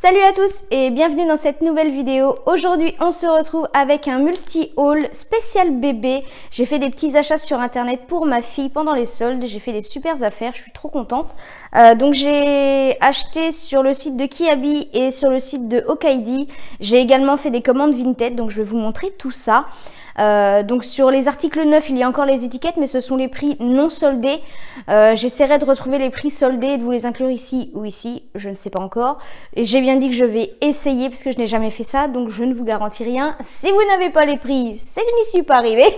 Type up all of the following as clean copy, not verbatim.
Salut à tous et bienvenue dans cette nouvelle vidéo. Aujourd'hui on se retrouve avec un multi-haul spécial bébé. J'ai fait des petits achats sur internet pour ma fille pendant les soldes. J'ai fait des super affaires, je suis trop contente. Donc j'ai acheté sur le site de Kiabi et sur le site de Okaidi. J'ai également fait des commandes Vinted, donc je vais vous montrer tout ça. Donc sur les articles neufs il y a encore les étiquettes, mais ce sont les prix non soldés. J'essaierai de retrouver les prix soldés et de vous les inclure ici ou ici, je ne sais pas encore. Et j'ai bien dit que je vais essayer parce que je n'ai jamais fait ça, donc je ne vous garantis rien. Si vous n'avez pas les prix, c'est que je n'y suis pas arrivée.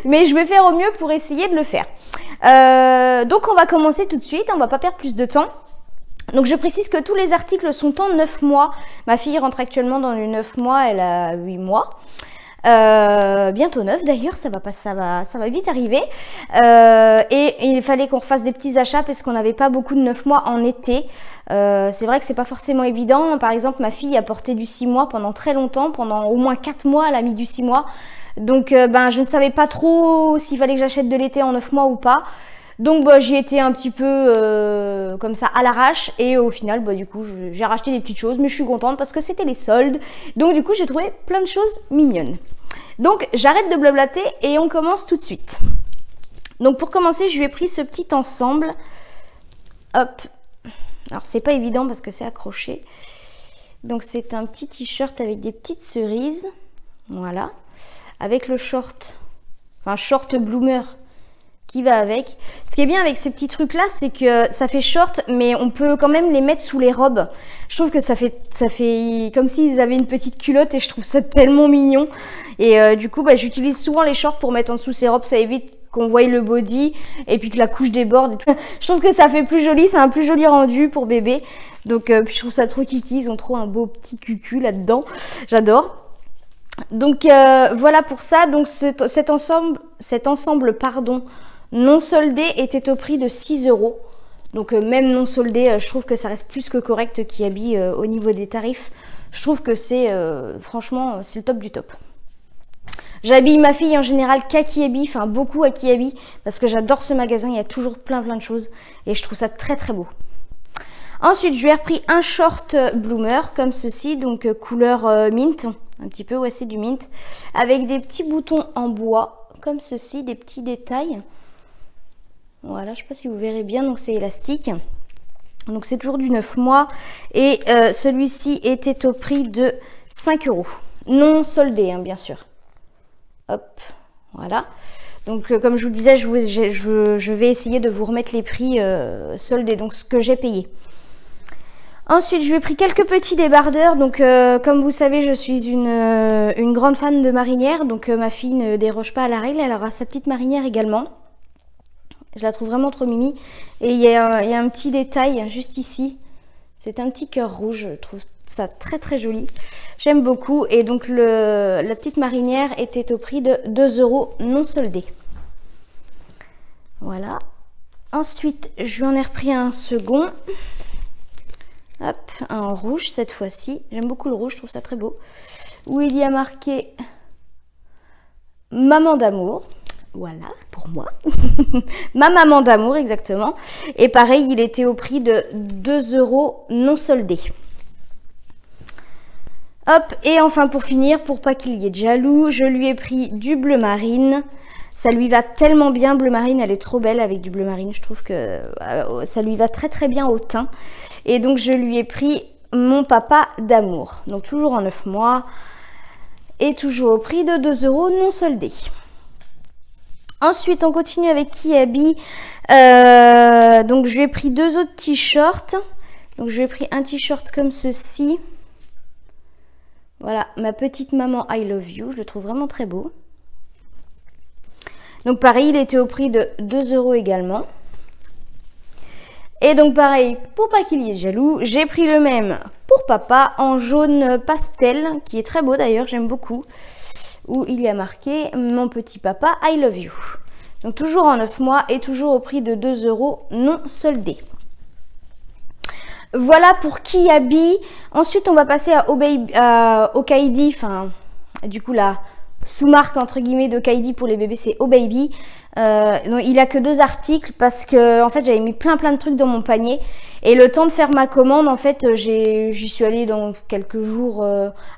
Mais je vais faire au mieux pour essayer de le faire. Donc on va commencer tout de suite, on va pas perdre plus de temps. Donc je précise que tous les articles sont en 9 mois. Ma fille rentre actuellement dans les 9 mois, elle a 8 mois. Bientôt 9 d'ailleurs, ça va vite arriver. Et il fallait qu'on refasse des petits achats parce qu'on n'avait pas beaucoup de 9 mois en été. C'est vrai que c'est pas forcément évident. Par exemple, ma fille a porté du 6 mois pendant très longtemps, pendant au moins 4 mois elle a mis du 6 mois. Donc je ne savais pas trop s'il fallait que j'achète de l'été en 9 mois ou pas. Donc j'y étais un petit peu comme ça à l'arrache et au final du coup j'ai racheté des petites choses, mais je suis contente parce que c'était les soldes. Donc du coup j'ai trouvé plein de choses mignonnes. Donc j'arrête de blablater et on commence tout de suite. Donc pour commencer je lui ai pris ce petit ensemble. Hop. Alors c'est pas évident parce que c'est accroché. Donc c'est un petit t-shirt avec des petites cerises. Voilà. Avec le short. Enfin short bloomer qui va avec. Ce qui est bien avec ces petits trucs là, c'est que ça fait short, mais on peut quand même les mettre sous les robes. Je trouve que ça fait comme s'ils avaient une petite culotte et je trouve ça tellement mignon. Et du coup, j'utilise souvent les shorts pour mettre en dessous ces robes, ça évite qu'on voie le body et puis que la couche déborde et tout. Je trouve que ça fait plus joli, c'est un plus joli rendu pour bébé. Donc puis je trouve ça trop kiki, ils ont trop un beau petit cucu là-dedans. J'adore. Donc voilà pour ça. Donc cet ensemble pardon, non soldé était au prix de 6 €. Donc même non soldé, je trouve que ça reste plus que correct Kiabi au niveau des tarifs. Je trouve que c'est franchement c'est le top du top. J'habille ma fille en général qu'à Kiabi, enfin beaucoup à Kiabi, parce que j'adore ce magasin, il y a toujours plein de choses et je trouve ça très très beau. Ensuite je lui ai repris un short bloomer comme ceci, donc couleur mint, un petit peu, ouais c'est du mint, avec des petits boutons en bois comme ceci, des petits détails. Voilà, je sais pas si vous verrez bien, donc c'est élastique. Donc c'est toujours du 9 mois. Et celui-ci était au prix de 5 €. Non soldé, hein, bien sûr. Hop, voilà. Donc comme je vous disais, je vais essayer de vous remettre les prix soldés, donc ce que j'ai payé. Ensuite, je lui ai pris quelques petits débardeurs. Donc comme vous savez, je suis une grande fan de marinière. Donc ma fille ne déroge pas à la règle, elle aura sa petite marinière également. Je la trouve vraiment trop mimi. Et il y a un petit détail juste ici. C'est un petit cœur rouge. Je trouve ça très très joli. J'aime beaucoup. Et donc la petite marinière était au prix de 2 € non soldé. Voilà. Ensuite, je lui en ai repris un second. Hop, un rouge cette fois-ci. J'aime beaucoup le rouge, je trouve ça très beau. Où il y a marqué Maman d'amour. Voilà, pour moi. Ma maman d'amour, exactement. Et pareil, il était au prix de 2 € non soldé. Hop, et enfin pour finir, pour pas qu'il y ait de jaloux, je lui ai pris du bleu marine. Ça lui va tellement bien, bleu marine, elle est trop belle avec du bleu marine. Je trouve que ça lui va très très bien au teint. Et donc je lui ai pris mon papa d'amour. Donc toujours en 9 mois. Et toujours au prix de 2 € non soldé. Ensuite, on continue avec Kiabi. Donc, je lui ai pris deux autres t-shirts. Donc, je lui ai pris un t-shirt comme ceci. Voilà, ma petite maman I love you. Je le trouve vraiment très beau. Donc, pareil, il était au prix de 2 € également. Et donc, pareil, pour pas qu'il y ait de jaloux, j'ai pris le même pour papa en jaune pastel, qui est très beau d'ailleurs, j'aime beaucoup. Où il y a marqué mon petit papa I love you. Donc toujours en 9 mois et toujours au prix de 2 € non soldé. Voilà pour Kiabi. Ensuite on va passer à Okaidi, enfin du coup la sous-marque entre guillemets de Kaidi pour les bébés, c'est Oh Baby. Donc il a que 2 articles parce que en fait j'avais mis plein de trucs dans mon panier et le temps de faire ma commande, en fait j'y suis allée dans quelques jours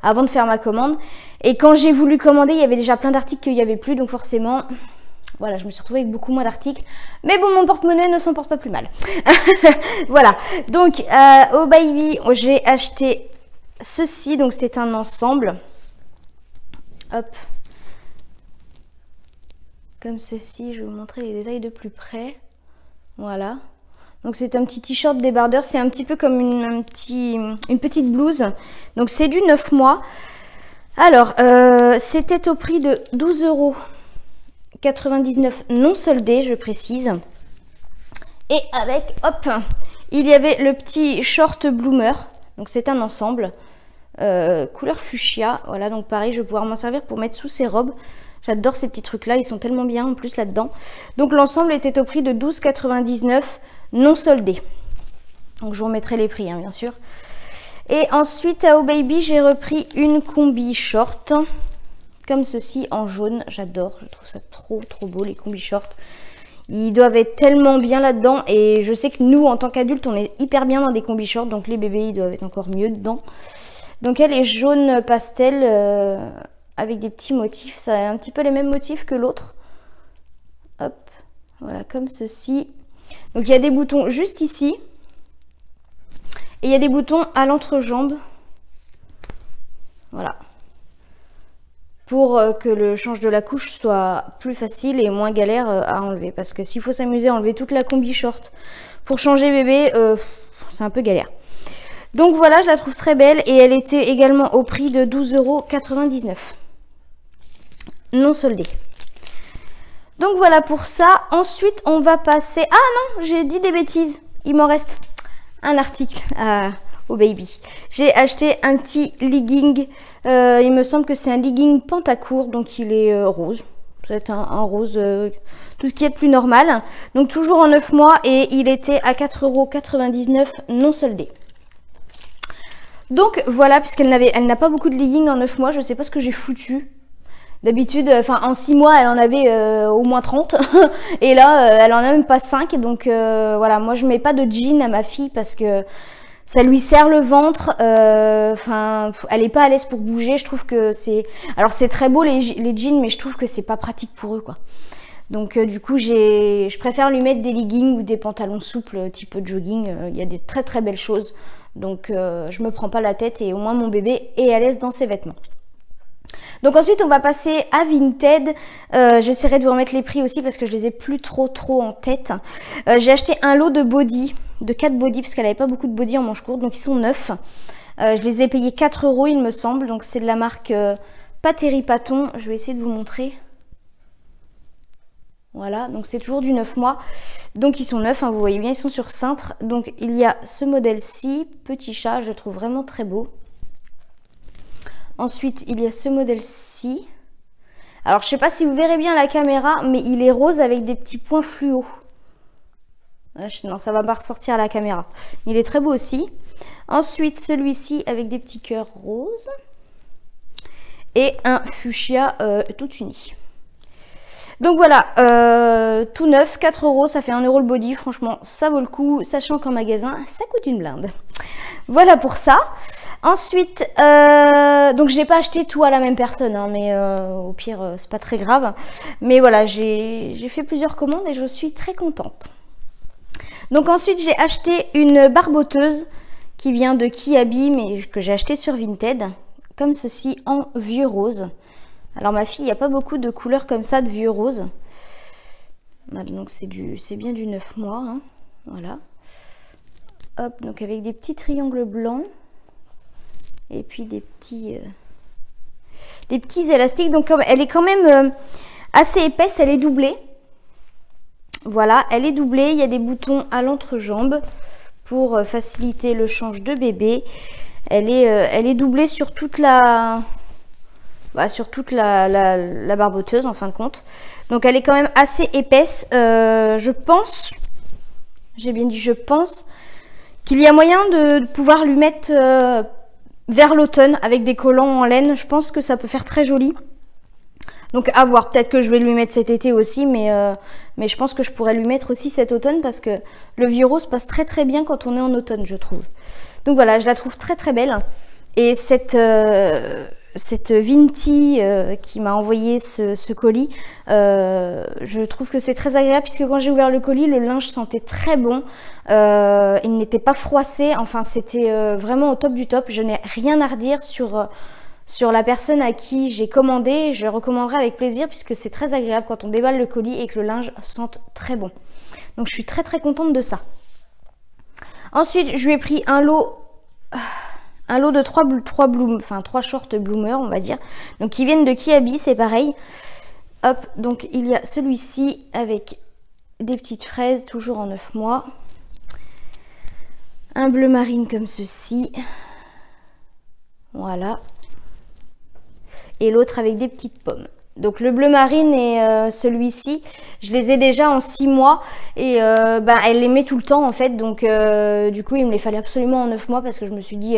avant de faire ma commande, et quand j'ai voulu commander il y avait déjà plein d'articles qu'il n'y avait plus, donc forcément voilà, je me suis retrouvée avec beaucoup moins d'articles. Mais bon, mon porte-monnaie ne s'en porte pas plus mal. Voilà. Donc, Oh Baby, j'ai acheté ceci. Donc, c'est un ensemble. Hop. Comme ceci. Je vais vous montrer les détails de plus près. Voilà. Donc, c'est un petit t-shirt débardeur. C'est un petit peu comme une petite blouse. Donc, c'est du 9 mois. Alors, c'était au prix de 12,99 € non soldé, je précise. Et avec, hop, il y avait le petit short bloomer. Donc c'est un ensemble couleur fuchsia. Voilà, donc pareil, je vais pouvoir m'en servir pour mettre sous ces robes. J'adore ces petits trucs là, ils sont tellement bien en plus là-dedans. Donc l'ensemble était au prix de 12,99 € non soldé. Donc je vous remettrai les prix, hein, bien sûr. Et ensuite à Oh Baby, j'ai repris une combi short comme ceci en jaune. J'adore, je trouve ça trop beau, les combi shorts. Ils doivent être tellement bien là-dedans, et je sais que nous en tant qu'adultes on est hyper bien dans des combi shorts, donc les bébés ils doivent être encore mieux dedans. Donc elle est jaune pastel avec des petits motifs, ça a un petit peu les mêmes motifs que l'autre. Hop, voilà, comme ceci. Donc il y a des boutons juste ici et il y a des boutons à l'entrejambe, voilà, pour que le change de la couche soit plus facile et moins galère à enlever. Parce que s'il faut s'amuser à enlever toute la combi short pour changer bébé, c'est un peu galère. Donc voilà, je la trouve très belle et elle était également au prix de 12,99 € non soldé. Donc voilà pour ça. Ensuite, on va passer... Ah non, j'ai dit des bêtises. Il m'en reste un article à Oh Baby. J'ai acheté un petit legging. Il me semble que c'est un legging pantacourt, donc il est rose. C'est un rose, tout ce qui est de plus normal. Donc toujours en 9 mois et il était à 4,99 € non soldé. Donc voilà, puisqu'elle n'a pas beaucoup de leggings en 9 mois, je sais pas ce que j'ai foutu. D'habitude, enfin en 6 mois, elle en avait au moins 30. Et là, elle en a même pas 5. Donc voilà, moi je mets pas de jean à ma fille parce que ça lui serre le ventre. Enfin, elle est pas à l'aise pour bouger. Je trouve que c'est... Alors c'est très beau les jeans, mais je trouve que c'est pas pratique pour eux, quoi. Donc du coup, je préfère lui mettre des leggings ou des pantalons souples type jogging. Il y a des très belles choses. Donc je me prends pas la tête et au moins mon bébé est à l'aise dans ses vêtements. Donc ensuite on va passer à Vinted. J'essaierai de vous remettre les prix aussi parce que je les ai plus trop en tête. J'ai acheté un lot de body, de 4 body, parce qu'elle n'avait pas beaucoup de body en manche courte, donc ils sont neufs. Je les ai payés 4 € il me semble, donc c'est de la marque Pateri Paton. Je vais essayer de vous montrer. Voilà, donc c'est toujours du 9 mois. Donc ils sont neufs, hein, vous voyez bien, ils sont sur cintre. Donc il y a ce modèle-ci, petit chat, je le trouve vraiment très beau. Ensuite, il y a ce modèle-ci. Alors, je sais pas si vous verrez bien la caméra, mais il est rose avec des petits points fluo. Non, ça va pas ressortir à la caméra. Il est très beau aussi. Ensuite, celui-ci avec des petits cœurs roses. Et un fuchsia tout uni. Donc voilà, tout neuf, 4 €, ça fait 1 € le body. Franchement, ça vaut le coup, sachant qu'en magasin, ça coûte une blinde. Voilà pour ça. Ensuite, donc j'ai pas acheté tout à la même personne, hein, mais au pire, c'est pas très grave. Mais voilà, j'ai fait plusieurs commandes et je suis très contente. Donc ensuite, j'ai acheté une barboteuse qui vient de Kiabi, mais que j'ai acheté sur Vinted, comme ceci, en vieux rose. Alors ma fille, il n'y a pas beaucoup de couleurs comme ça de vieux rose. Donc c'est bien du 9 mois, hein. Voilà. Hop, donc avec des petits triangles blancs. Et puis des petits élastiques. Donc elle est quand même assez épaisse, elle est doublée. Voilà, elle est doublée. Il y a des boutons à l'entrejambe pour faciliter le change de bébé. Elle est doublée sur toute la... la barboteuse en fin de compte. Donc elle est quand même assez épaisse. Je pense, j'ai bien dit je pense, qu'il y a moyen de pouvoir lui mettre vers l'automne avec des collants en laine. Je pense que ça peut faire très joli. Donc à voir, peut-être que je vais lui mettre cet été aussi, mais je pense que je pourrais lui mettre aussi cet automne parce que le vieux rose passe très très bien quand on est en automne, je trouve. Donc voilà, je la trouve très très belle. Et cette Vinti qui m'a envoyé ce colis, je trouve que c'est très agréable puisque quand j'ai ouvert le colis, le linge sentait très bon. Il n'était pas froissé, enfin c'était vraiment au top du top. Je n'ai rien à redire sur la personne à qui j'ai commandé. Je le recommanderai avec plaisir puisque c'est très agréable quand on déballe le colis et que le linge sente très bon. Donc je suis très très contente de ça. Ensuite, je lui ai pris un lot de 3 shorts Bloomer, on va dire. Donc qui viennent de Kiabi, c'est pareil. Hop, donc il y a celui-ci avec des petites fraises, toujours en 9 mois. Un bleu marine comme ceci. Voilà. Et l'autre avec des petites pommes. Donc le bleu marine et celui-ci, je les ai déjà en 6 mois et elle les met tout le temps en fait. Donc du coup il me les fallait absolument en 9 mois parce que je me suis dit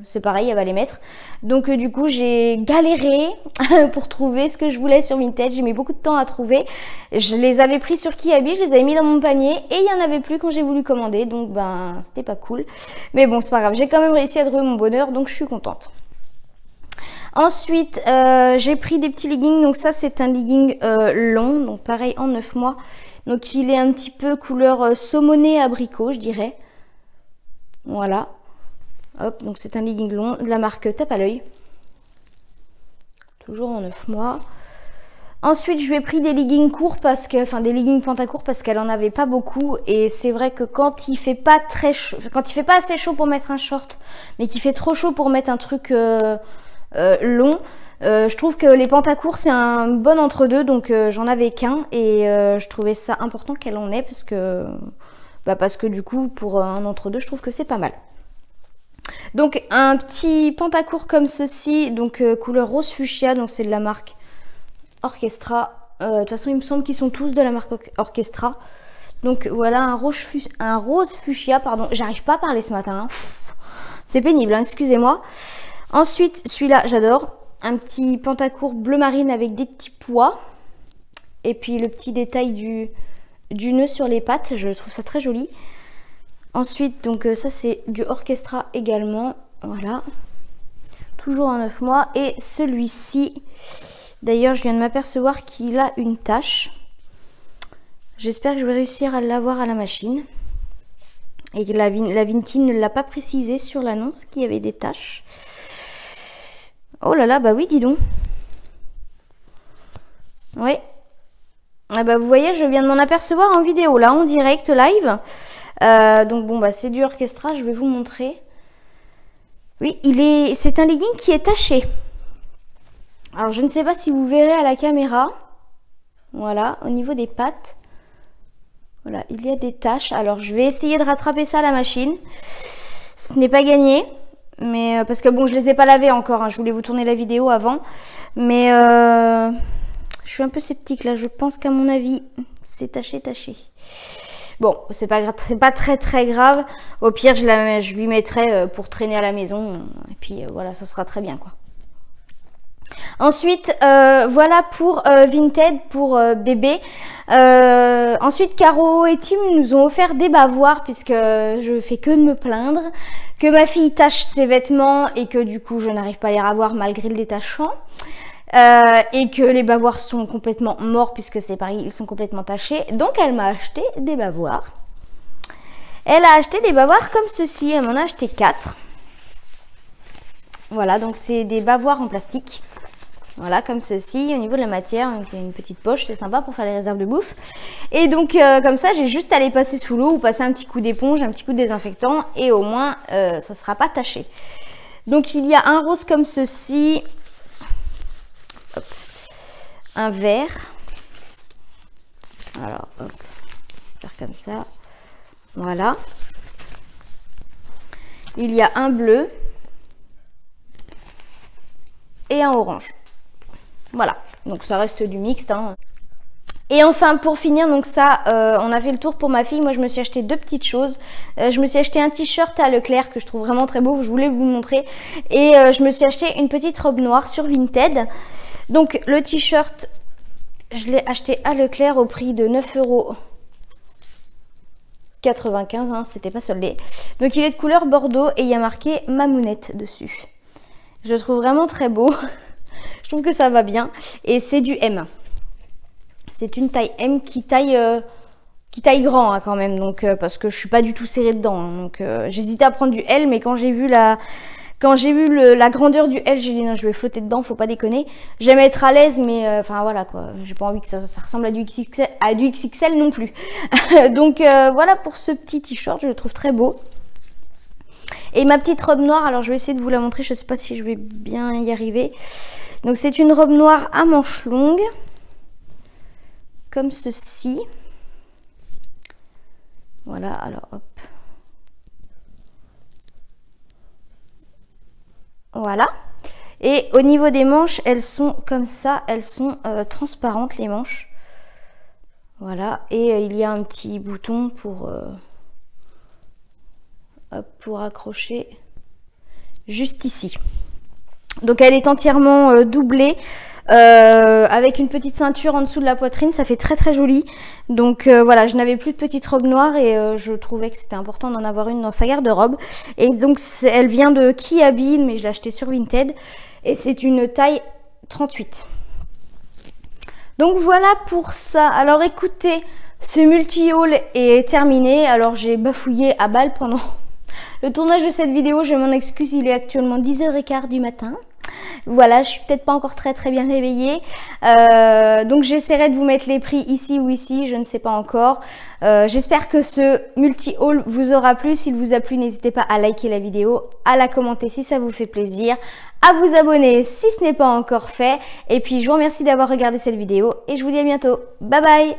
c'est pareil, elle va les mettre. Donc du coup j'ai galéré pour trouver ce que je voulais sur Vinted. J'ai mis beaucoup de temps à trouver. Je les avais pris sur Kiabi, je les avais mis dans mon panier et il n'y en avait plus quand j'ai voulu commander. Donc c'était pas cool. Mais bon c'est pas grave, j'ai quand même réussi à trouver mon bonheur donc je suis contente. Ensuite, j'ai pris des petits leggings. Donc ça, c'est un legging long. Donc pareil, en 9 mois. Donc il est un petit peu couleur saumonée abricot, je dirais. Voilà. Hop, donc c'est un legging long de la marque Tape à l'œil. Toujours en 9 mois. Ensuite, je lui ai pris des leggings courts parce que, enfin des leggings pantacourts parce qu'elle en avait pas beaucoup. Et c'est vrai que quand il fait pas très chaud, quand il fait pas assez chaud pour mettre un short, mais qu'il fait trop chaud pour mettre un truc long, je trouve que les pantacourts c'est un bon entre-deux, donc j'en avais qu'un et je trouvais ça important qu'elle en ait parce que du coup pour un entre-deux je trouve que c'est pas mal. Donc un petit pantacourt comme ceci, donc couleur rose fuchsia, donc c'est de la marque Orchestra. De toute façon il me semble qu'ils sont tous de la marque Orchestra. Donc voilà un rose fuchsia, pardon, j'arrive pas à parler ce matin, hein. C'est pénible, hein, excusez-moi. Ensuite, celui-là, j'adore. Un petit pantacourt bleu marine avec des petits pois. Et puis le petit détail du nœud sur les pattes. Je trouve ça très joli. Ensuite, donc ça c'est du Orchestra également. Voilà. Toujours en 9 mois. Et celui-ci, d'ailleurs, je viens de m'apercevoir qu'il a une tache. J'espère que je vais réussir à l'avoir à la machine. Et que la Vinti ne l'a pas précisé sur l'annonce qu'il y avait des taches. Oh là là, bah oui, dis donc. Ouais. Ah bah vous voyez, je viens de m'en apercevoir en vidéo, là, en direct, live. Donc bon, bah c'est du Orchestra, je vais vous montrer. Oui, c'est un legging qui est taché. Alors, je ne sais pas si vous verrez à la caméra. Voilà, au niveau des pattes. Voilà, il y a des taches. Alors, je vais essayer de rattraper ça à la machine. Ce n'est pas gagné. Mais parce que bon, je les ai pas lavés encore, hein, je voulais vous tourner la vidéo avant, mais je suis un peu sceptique là, je pense qu'à mon avis c'est taché. Bon, c'est pas très très grave, au pire je lui mettrai pour traîner à la maison et puis voilà, ça sera très bien quoi. Ensuite, voilà pour Vinted, pour bébé. Ensuite, Caro et Tim nous ont offert des bavoirs puisque je fais que de me plaindre que ma fille tache ses vêtements et que du coup je n'arrive pas à les ravoir malgré le détachant. Et que les bavoirs sont complètement morts puisque c'est pareil, ils sont complètement tachés. Donc elle m'a acheté des bavoirs. Elle a acheté des bavoirs comme ceci, elle m'en a acheté 4. Voilà, donc c'est des bavoirs en plastique. Voilà, comme ceci, au niveau de la matière, donc il y a une petite poche, c'est sympa pour faire les réserves de bouffe. Et donc, comme ça, j'ai juste à les passer sous l'eau ou passer un petit coup d'éponge, un petit coup de désinfectant, et au moins, ça ne sera pas taché. Donc, il y a un rose comme ceci, hop, un vert, alors, hop, faire comme ça, voilà. Il y a un bleu et un orange. Voilà, donc ça reste du mixte, hein. Et enfin pour finir, donc ça on a fait le tour pour ma fille. Moi je me suis acheté 2 petites choses. Je me suis acheté un t-shirt à Leclerc que je trouve vraiment très beau, je voulais vous le montrer. Et je me suis acheté une petite robe noire sur Vinted. Donc le t-shirt, je l'ai acheté à Leclerc au prix de 9,95 €, hein, c'était pas soldé. Donc il est de couleur bordeaux et il y a marqué Mamounette dessus. Je le trouve vraiment très beau. Je trouve que ça va bien. Et c'est du M. C'est une taille M qui taille grand hein, quand même. Donc, parce que je suis pas du tout serrée dedans. Hein, donc j'hésitais à prendre du L, mais quand j'ai vu la grandeur du L, j'ai dit non, je vais flotter dedans, faut pas déconner. J'aime être à l'aise, mais enfin voilà quoi. J'ai pas envie que ça ressemble à du XXL non plus. Donc voilà pour ce petit t-shirt, je le trouve très beau. Et ma petite robe noire, alors je vais essayer de vous la montrer, je sais pas si je vais bien y arriver. Donc c'est une robe noire à manches longues, comme ceci. Voilà, alors hop. Voilà. Et au niveau des manches, elles sont comme ça, elles sont transparentes les manches. Voilà, et il y a un petit bouton pour accrocher juste ici. Donc elle est entièrement doublée avec une petite ceinture en dessous de la poitrine, ça fait très très joli. Donc voilà, je n'avais plus de petite robe noire et je trouvais que c'était important d'en avoir une dans sa garde-robe. Et donc elle vient de Kiabi, mais je l'ai achetée sur Vinted et c'est une taille 38. Donc voilà pour ça. Alors écoutez, ce multi-haul est terminé. Alors j'ai bafouillé à balle pendant le tournage de cette vidéo, je m'en excuse, il est actuellement 10h15 du matin. Voilà, je suis peut-être pas encore très bien réveillée. Donc j'essaierai de vous mettre les prix ici ou ici, je ne sais pas encore. J'espère que ce multi-haul vous aura plu. S'il vous a plu, n'hésitez pas à liker la vidéo, à la commenter si ça vous fait plaisir, à vous abonner si ce n'est pas encore fait. Et puis je vous remercie d'avoir regardé cette vidéo et je vous dis à bientôt. Bye bye!